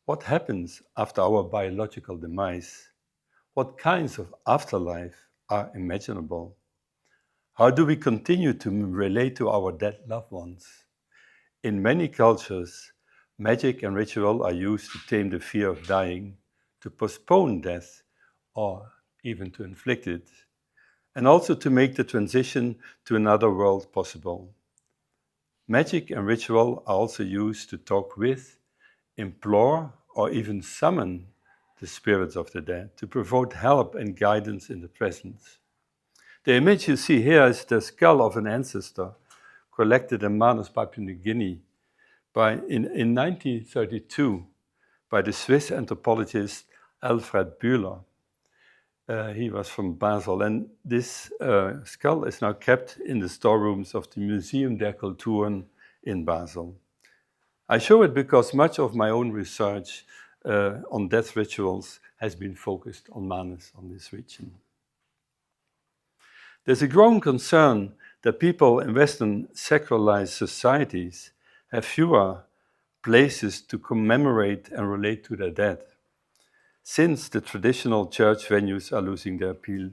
What happens after our biological demise? What kinds of afterlife are imaginable? How do we continue to relate to our dead loved ones? In many cultures, magic and ritual are used to tame the fear of dying, to postpone death, or even to inflict it, and also to make the transition to another world possible. Magic and ritual are also used to talk with, implore, or even summon the spirits of the dead, to provide help and guidance in the present. The image you see here is the skull of an ancestor collected in Manus, Papua New Guinea in 1932 by the Swiss anthropologist Alfred Bühler. He was from Basel, and this skull is now kept in the storerooms of the Museum der Kulturen in Basel. I show it because much of my own research on death rituals has been focused on Manus, on this region. There's a growing concern that people in Western secularized societies have fewer places to commemorate and relate to their dead, since the traditional church venues are losing their appeal.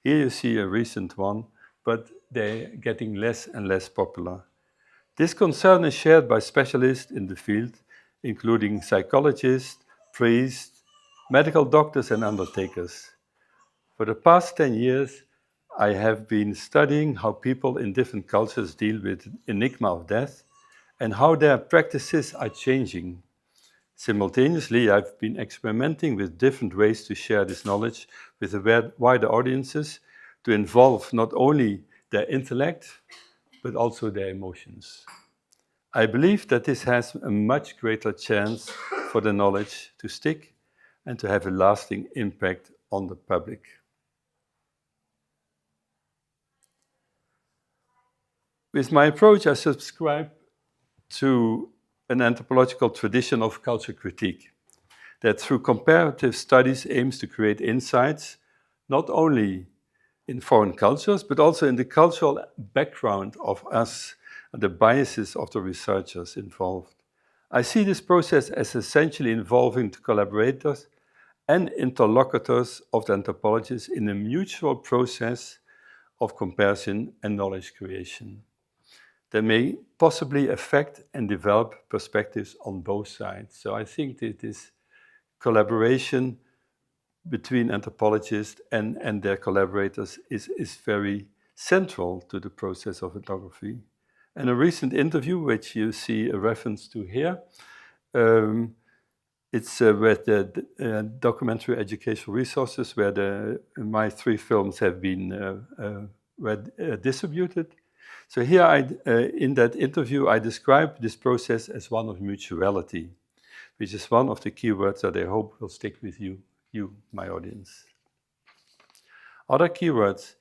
Here you see a recent one, but they're getting less and less popular. This concern is shared by specialists in the field, including psychologists, priests, medical doctors, and undertakers. For the past 10 years, I have been studying how people in different cultures deal with the enigma of death and how their practices are changing. Simultaneously, I've been experimenting with different ways to share this knowledge with wider audiences, to involve not only their intellect, but also their emotions. I believe that this has a much greater chance for the knowledge to stick and to have a lasting impact on the public. With my approach, I subscribe to an anthropological tradition of culture critique that through comparative studies aims to create insights not only in foreign cultures, but also in the cultural background of us and the biases of the researchers involved. I see this process as essentially involving the collaborators and interlocutors of the anthropologists in a mutual process of comparison and knowledge creation that may possibly affect and develop perspectives on both sides. So I think that this collaboration between anthropologists and their collaborators is very central to the process of ethnography. And a recent interview, which you see a reference to here, it's with the documentary educational resources where my 3 films have been distributed. So here, in that interview, I describe this process as one of mutuality, which is one of the key words that I hope will stick with you, my audience. Other keywords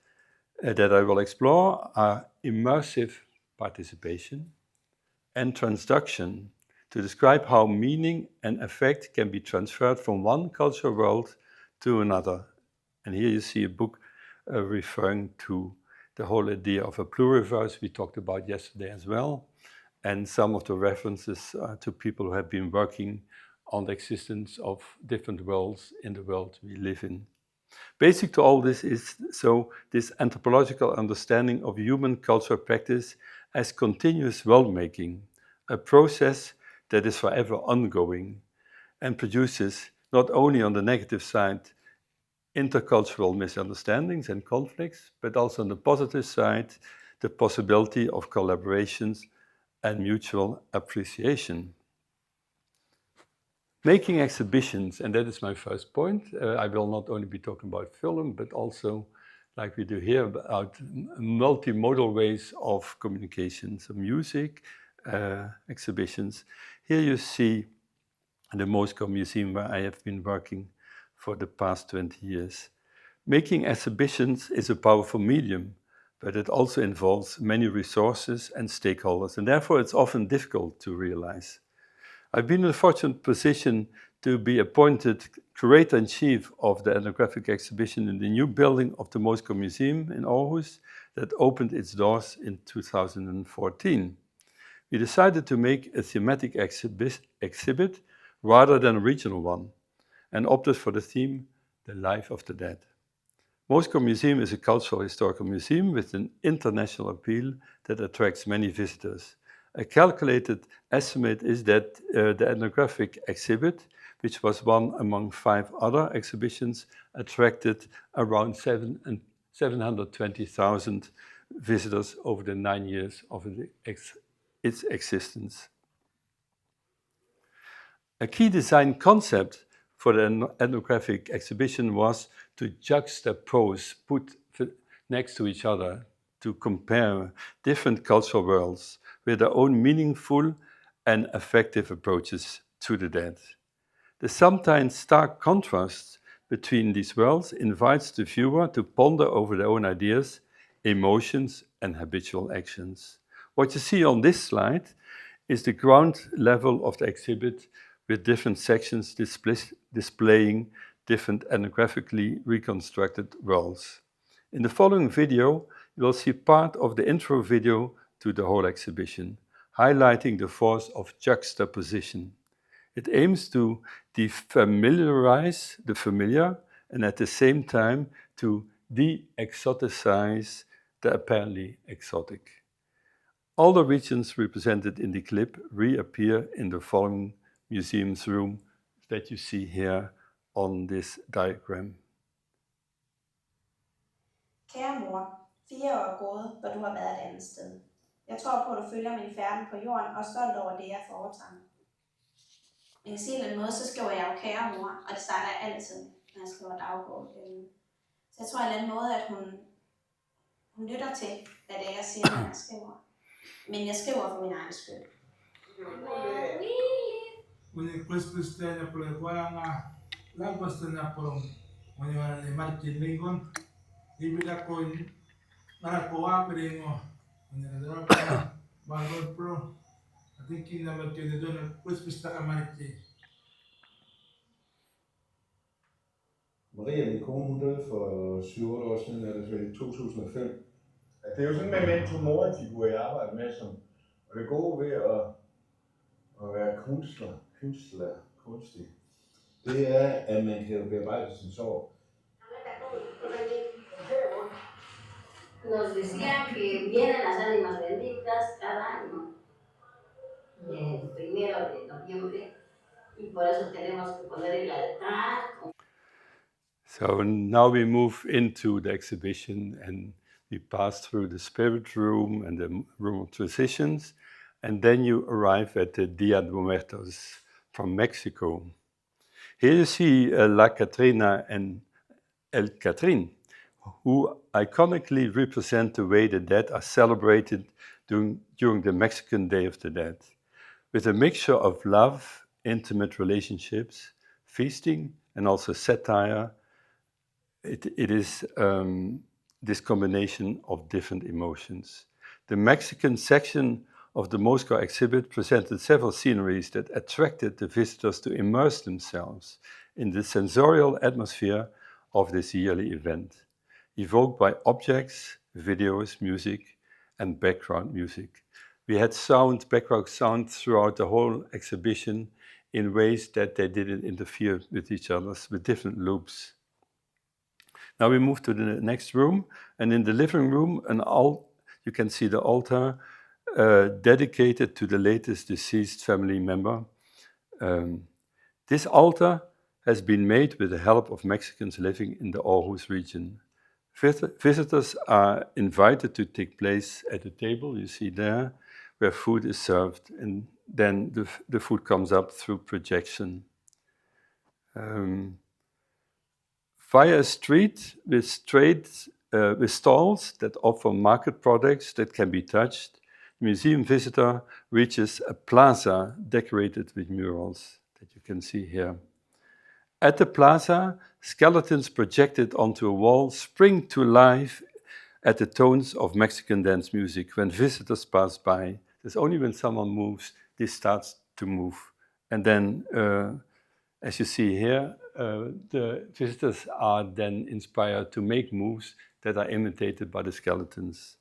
that I will explore are immersive participation and transduction, to describe how meaning and effect can be transferred from one cultural world to another. And here you see a book referring to the whole idea of a pluriverse we talked about yesterday as well, and some of the references to people who have been working on the existence of different worlds in the world we live in. Basic to all this is this anthropological understanding of human cultural practice as continuous world-making, a process that is forever ongoing and produces, not only on the negative side, intercultural misunderstandings and conflicts, but also on the positive side, the possibility of collaborations and mutual appreciation. Making exhibitions, and that is my first point. I will not only be talking about film, but also, like we do here, about multimodal ways of communication, so music, exhibitions. Here you see the Moscow Museum where I have been working for the past 20 years. Making exhibitions is a powerful medium, but it also involves many resources and stakeholders, and therefore it's often difficult to realize. I've been in the fortunate position to be appointed curator-in-chief of the ethnographic exhibition in the new building of the Moscow Museum in Aarhus that opened its doors in 2014. We decided to make a thematic exhibit rather than a regional one, and opted for the theme, The Life of the Dead. Moscow Museum is a cultural historical museum with an international appeal that attracts many visitors. A calculated estimate is that the ethnographic exhibit, which was one among 5 other exhibitions, attracted around 720,000 visitors over the 9 years of its existence. A key design concept for the ethnographic exhibition was to juxtapose, put next to each other, to compare different cultural worlds with their own meaningful and effective approaches to the dead. The sometimes stark contrast between these worlds invites the viewer to ponder over their own ideas, emotions, and habitual actions. What you see on this slide is the ground level of the exhibit with different sections displaying different ethnographically reconstructed worlds. In the following video, you will see part of the intro video to the whole exhibition, highlighting the force of juxtaposition. It aims to defamiliarize the familiar and at the same time to de-exoticize the apparently exotic. All the regions represented in the clip reappear in the following museum's room that you see here on this diagram. Kære mor, 4 år er gået, hvor du har været et andet sted. Jeg tror på, at du følger min færden på jorden og er stolt over det, jeg foretager mig. Jeg kan sige en eller anden måde, så skriver jeg jo kære mor, og det starter jeg altid, når jeg skriver dagbog. Så jeg tror en eller anden måde, at hun lytter til, hvad det er, jeg siger, når jeg skriver. Men jeg skriver for min egen skyld. Mwenye Christmas pole kwanga lagostana polong mwenye Martin Lincoln ibida ko narakoa primo mwenye nadara ko Marvel Pro I think in number 2 don Christmas ta Martin. Maria, min kone, hun døde for 7-8 år siden, er det så i 2005. Det er jo sådan en memento-mori-figur, jeg arbejder med, og det gode ved at være kunstig, det er, at man kan bearbejde sin sorg. Nos decían que vienen las ánimas benditas cada año, el 1 de noviembre, y por eso tenemos que poner el altar. So now we move into the exhibition and we pass through the spirit room and the room of transitions, and then you arrive at the Dia de Muertos from Mexico. Here you see La Catrina and El Catrin, who iconically represent the way the dead are celebrated during the Mexican Day of the Dead, with a mixture of love, intimate relationships, feasting, and also satire. It is this combination of different emotions. The Mexican section of the Moscow exhibit presented several sceneries that attracted the visitors to immerse themselves in the sensorial atmosphere of this yearly event, evoked by objects, videos, music, and background music. We had background sound throughout the whole exhibition in ways that they didn't interfere with each other, with different loops. Now we move to the next room, and in the living room, you can see the altar dedicated to the latest deceased family member. This altar has been made with the help of Mexicans living in the Aarhus region. Visitors are invited to take place at the table you see there, where food is served, and then the food comes up through projection. Via a street with stalls that offer market products that can be touched, the museum visitor reaches a plaza decorated with murals that you can see here. At the plaza, skeletons projected onto a wall spring to life at the tones of Mexican dance music when visitors pass by. It's only when someone moves, this starts to move. And then, as you see here, the visitors are then inspired to make moves that are imitated by the skeletons.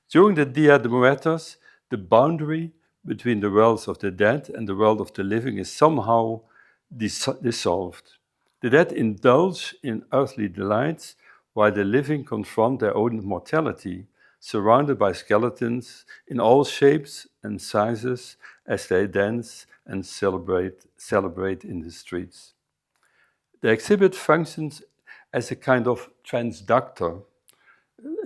During the Dia de Muertos, the boundary between the worlds of the dead and the world of the living is somehow dissolved. The dead indulge in earthly delights, while the living confront their own mortality, surrounded by skeletons in all shapes and sizes as they dance and celebrate in the streets. The exhibit functions as a kind of transductor,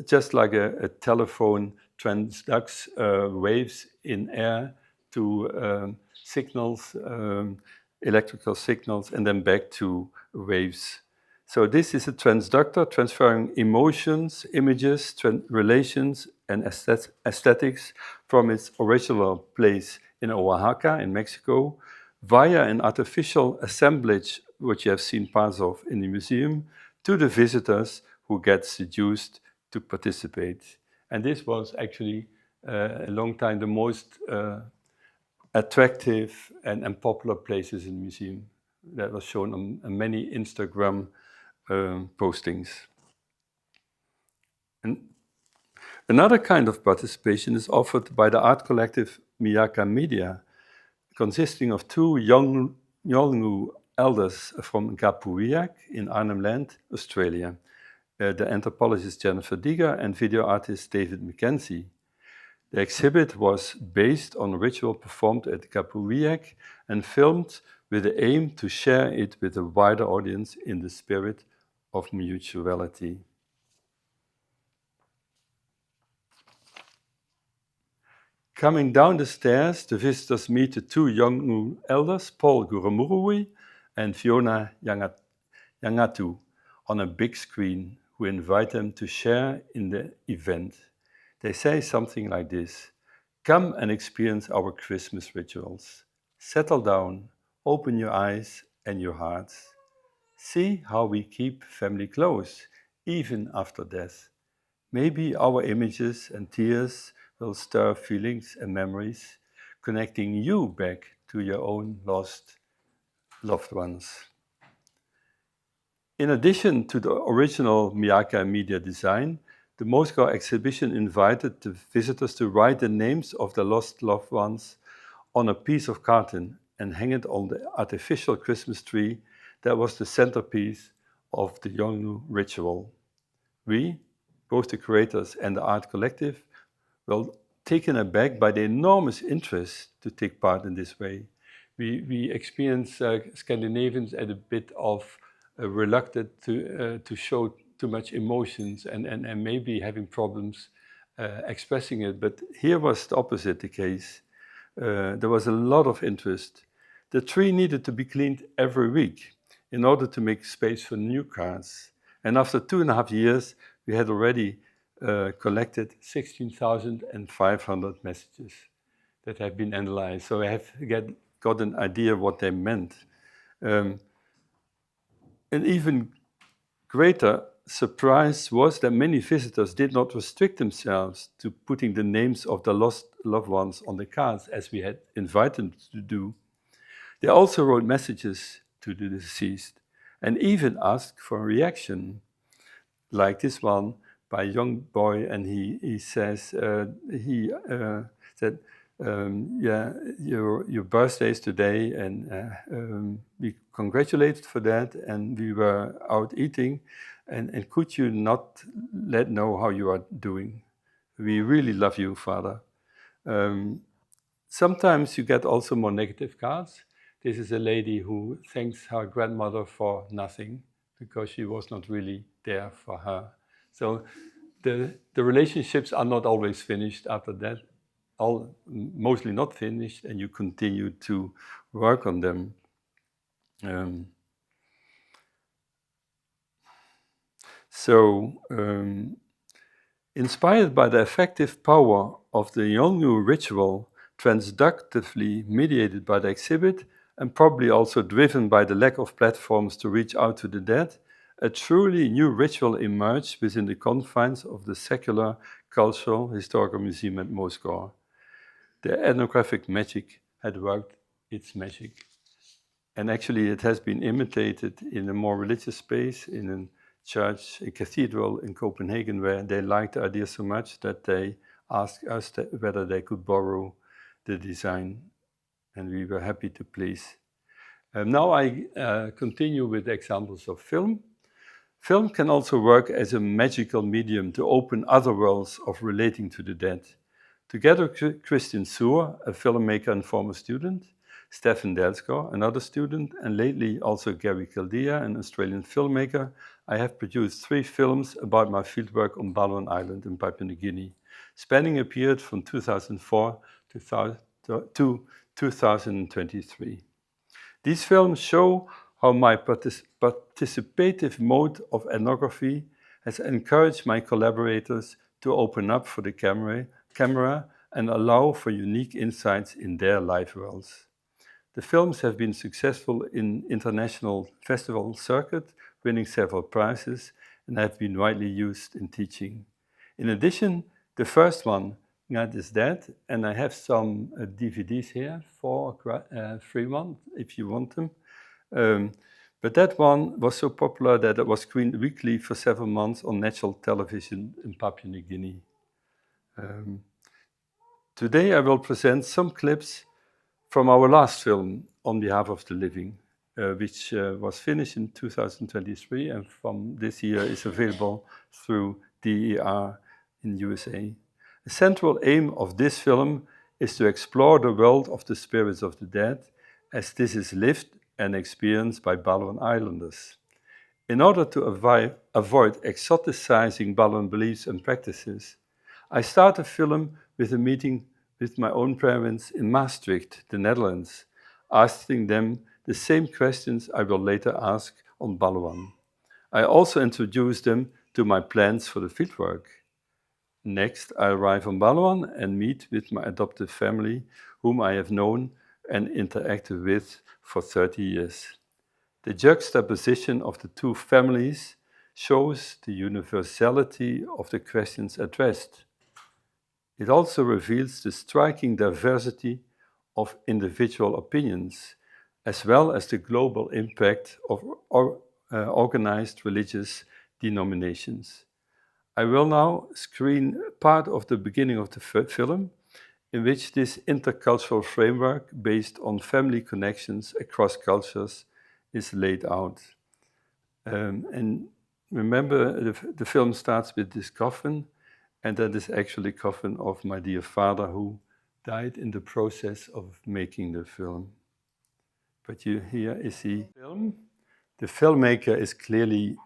just like a telephone transducts waves in air to signals, electrical signals, and then back to waves. So this is a transductor transferring emotions, images, relations, and aesthetics from its original place in Oaxaca in Mexico via an artificial assemblage, which you have seen parts of in the museum, to the visitors who get seduced to participate. And this was actually a long time the most attractive and popular places in the museum. That was shown on many Instagram postings. And another kind of participation is offered by the art collective Miyaka Media, consisting of two Yolngu elders from Gapuiak in Arnhem Land, Australia, the anthropologist Jennifer Digger and video artist David Mackenzie. The exhibit was based on a ritual performed at Gapuiak and filmed with the aim to share it with a wider audience in the spirit of mutuality. Coming down the stairs, the visitors meet the two Yolngu elders, Paul Gurumurui and Fiona Yangatu, on a big screen, who invite them to share in the event. They say something like this: "Come and experience our Christmas rituals. Settle down, open your eyes and your hearts. See how we keep family close, even after death. Maybe our images and tears will stir feelings and memories, connecting you back to your own lost loved ones." In addition to the original Miyaka Media design, the Moscow exhibition invited the visitors to write the names of their lost loved ones on a piece of carton and hang it on the artificial Christmas tree that was the centerpiece of the Yolngu ritual. We, both the curators and the art collective, were taken aback by the enormous interest to take part in this way. We experience Scandinavians at a bit of reluctant to show too much emotions and maybe having problems expressing it. But here was the opposite the case. There was a lot of interest. The tree needed to be cleaned every week in order to make space for new cards. And after 2.5 years, we had already collected 16,500 messages that have been analyzed. So I have got an idea of what they meant. An even greater surprise was that many visitors did not restrict themselves to putting the names of the lost loved ones on the cards, as we had invited them to do. They also wrote messages to the deceased and even asked for a reaction, like this one by a young boy, and he says, he said, yeah, your birthday is today, and we congratulated for that, and we were out eating, and could you not let know how you are doing? We really love you, Father. Sometimes you get also more negative cards. This is a lady who thanks her grandmother for nothing because she was not really there for her. So the relationships are not always finished after that, mostly not finished, and you continue to work on them. Inspired by the effective power of the Yolngu ritual, transductively mediated by the exhibit, and probably also driven by the lack of platforms to reach out to the dead, a truly new ritual emerged within the confines of the secular cultural historical museum at Moscow. The ethnographic magic had worked its magic. And actually it has been imitated in a more religious space, in a church, a cathedral in Copenhagen, where they liked the idea so much that they asked us whether they could borrow the design, and we were happy to please. Now I continue with examples of film. Film can also work as a magical medium to open other worlds of relating to the dead. Together, Christian Soer, a filmmaker and former student, Stefan Delsko, another student, and lately also Gary Kildea, an Australian filmmaker, I have produced 3 films about my fieldwork on Balwan Island in Papua New Guinea, spanning a period from 2004 to 2023. These films show how my participative mode of ethnography has encouraged my collaborators to open up for the camera and allow for unique insights in their life worlds. The films have been successful in international festival circuit, winning several prizes, and have been widely used in teaching. In addition, the first one, God is Dead, and I have some DVDs here for free one, if you want them. But that one was so popular that it was screened weekly for several months on national television in Papua New Guinea. Today I will present some clips from our last film, On Behalf of the Living, which was finished in 2023 and from this year is available through DER in USA. The central aim of this film is to explore the world of the spirits of the dead, as this is lived and experienced by Balwan Islanders. In order to avoid exoticizing Balwan beliefs and practices, I start the film with a meeting with my own parents in Maastricht, the Netherlands, asking them the same questions I will later ask on Balwan. I also introduce them to my plans for the fieldwork. Next, I arrive on Balwan and meet with my adoptive family, whom I have known and interacted with for 30 years. The juxtaposition of the two families shows the universality of the questions addressed. It also reveals the striking diversity of individual opinions, as well as the global impact of organized religious denominations. I will now screen part of the beginning of the film, in which this intercultural framework based on family connections across cultures is laid out. And remember, the film starts with this coffin, and that is actually the coffin of my dear father, who died in the process of making the film. But here is the film. The filmmaker is clearly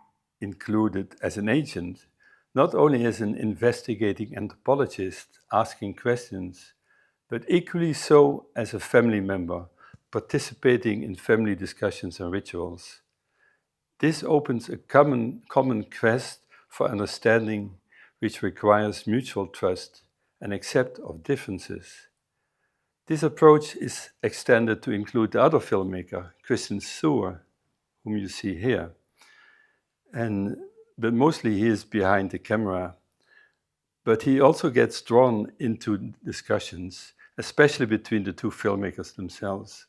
included as an agent, not only as an investigating anthropologist asking questions, but equally so as a family member participating in family discussions and rituals. This opens a common quest for understanding, which requires mutual trust and accept of differences. This approach is extended to include the other filmmaker, Christian Soer, whom you see here. But mostly he is behind the camera. But he also gets drawn into discussions, especially between the two filmmakers themselves,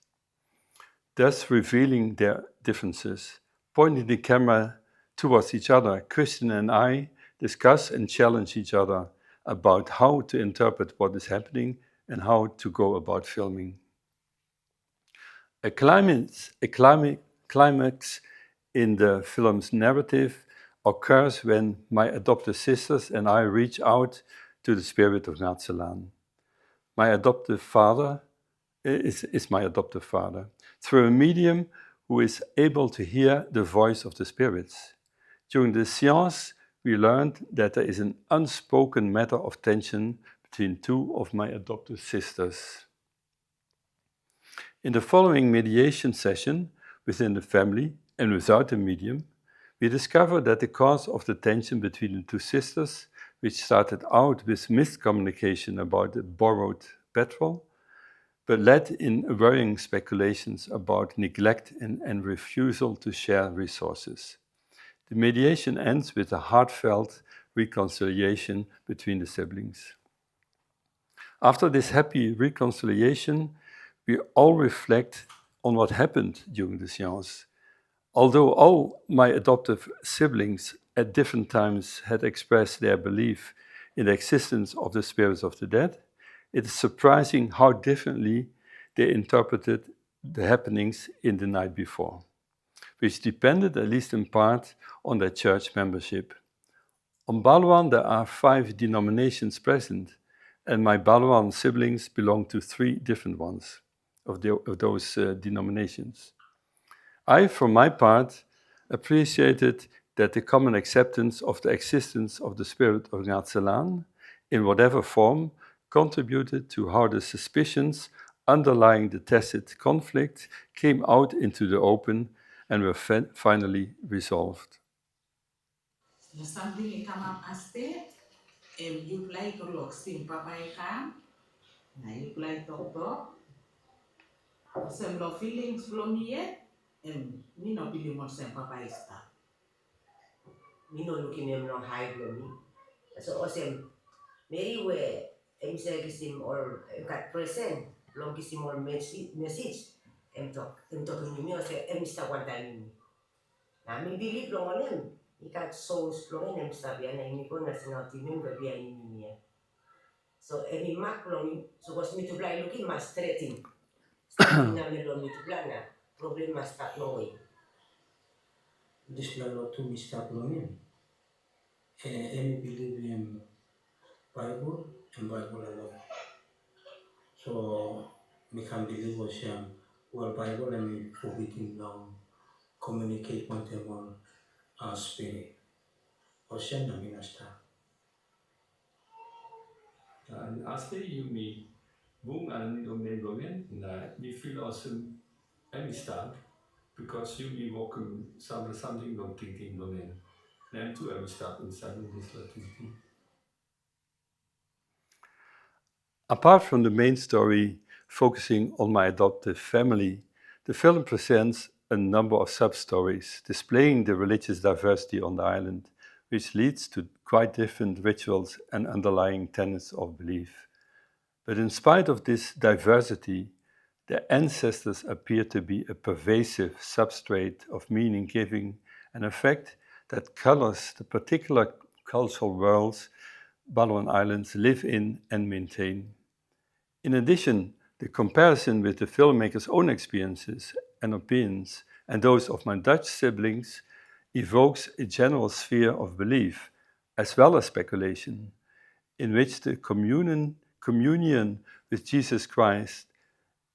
thus revealing their differences. Pointing the camera towards each other, Christian and I discuss and challenge each other about how to interpret what is happening and how to go about filming. A climax in the film's narrative occurs when my adopted sisters and I reach out to the spirit of Ngatsalan. My adoptive father is my adoptive father, through a medium who is able to hear the voice of the spirits. During the séance, we learned that there is an unspoken matter of tension between two of my adopted sisters. In the following mediation session within the family and without the medium, we discovered that the cause of the tension between the two sisters, which started out with miscommunication about the borrowed petrol, but led in worrying speculations about neglect and refusal to share resources. The mediation ends with a heartfelt reconciliation between the siblings. After this happy reconciliation, we all reflect on what happened during the séance. Although all my adoptive siblings at different times had expressed their belief in the existence of the spirits of the dead, it is surprising how differently they interpreted the happenings in the night before, which depended, at least in part, on their church membership. On Balwan, there are 5 denominations present, and my Balwan siblings belong to 3 different ones of those denominations. I, for my part, appreciated that the common acceptance of the existence of the spirit of Ngatsalan, in whatever form, contributed to how the suspicions underlying the tacit conflict came out into the open and were finally resolved. Something come up aste, you play to look sim papa kam, na you play to, sem lo feelings from me, me no believe what sem papa is that. Me no looking him no hide from me. So awesome. Maybe where say kisim or got present, long kisim or message. Talking to me or say Mr. one time. Now me believe long on him. He got souls long in him sabi and me go na sinati me gabi ani me. So any mark long so was me to blind looking mas straighting. Starting na me long me to blind na problem mas start long way. This plan not to Mr. Blomin. Any believe in Bible and Bible alone. So we can believe what well Bible and we forgetting now communicate with them on our spirit. Ocean na minasta. Als je me boom and you may go in, we feel awesome any start because you me walk something don't thinking go in. Then too every start inside this activity. Apart from the main story focusing on my adoptive family, the film presents a number of sub-stories displaying the religious diversity on the island, which leads to quite different rituals and underlying tenets of belief. But in spite of this diversity, their ancestors appear to be a pervasive substrate of meaning-giving, an effect that colors the particular cultural worlds Balwan Islands live in and maintain. In addition, the comparison with the filmmaker's own experiences and opinions and those of my Dutch siblings evokes a general sphere of belief, as well as speculation, in which the communion with Jesus Christ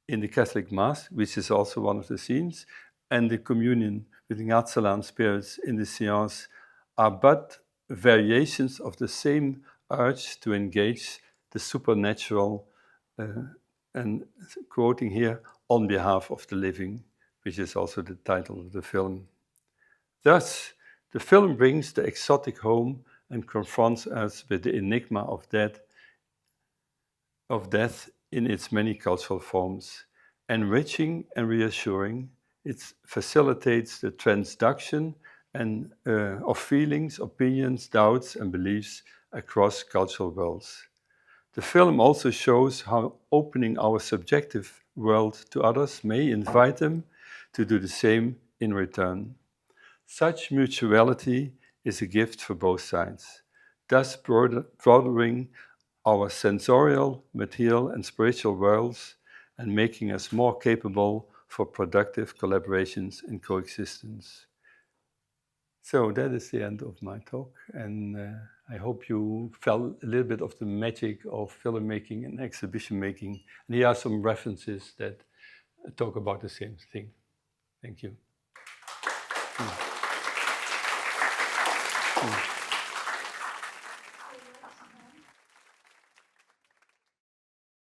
in the Catholic Mass, which is also one of the scenes, and the communion with Ngatsalan spirits in the seance are but variations of the same urge to engage the supernatural, and quoting here, on behalf of the living, which is also the title of the film. Thus, the film brings the exotic home and confronts us with the enigma of death in its many cultural forms. Enriching and reassuring, it facilitates the transduction of feelings, opinions, doubts, and beliefs across cultural worlds. The film also shows how opening our subjective world to others may invite them to do the same in return. Such mutuality is a gift for both sides, thus broadening our sensorial, material, and spiritual worlds and making us more capable for productive collaborations and coexistence. So that is the end of my talk, and I hope you felt a little bit of the magic of filmmaking and exhibition making. And here are some references that talk about the same thing. Thank you.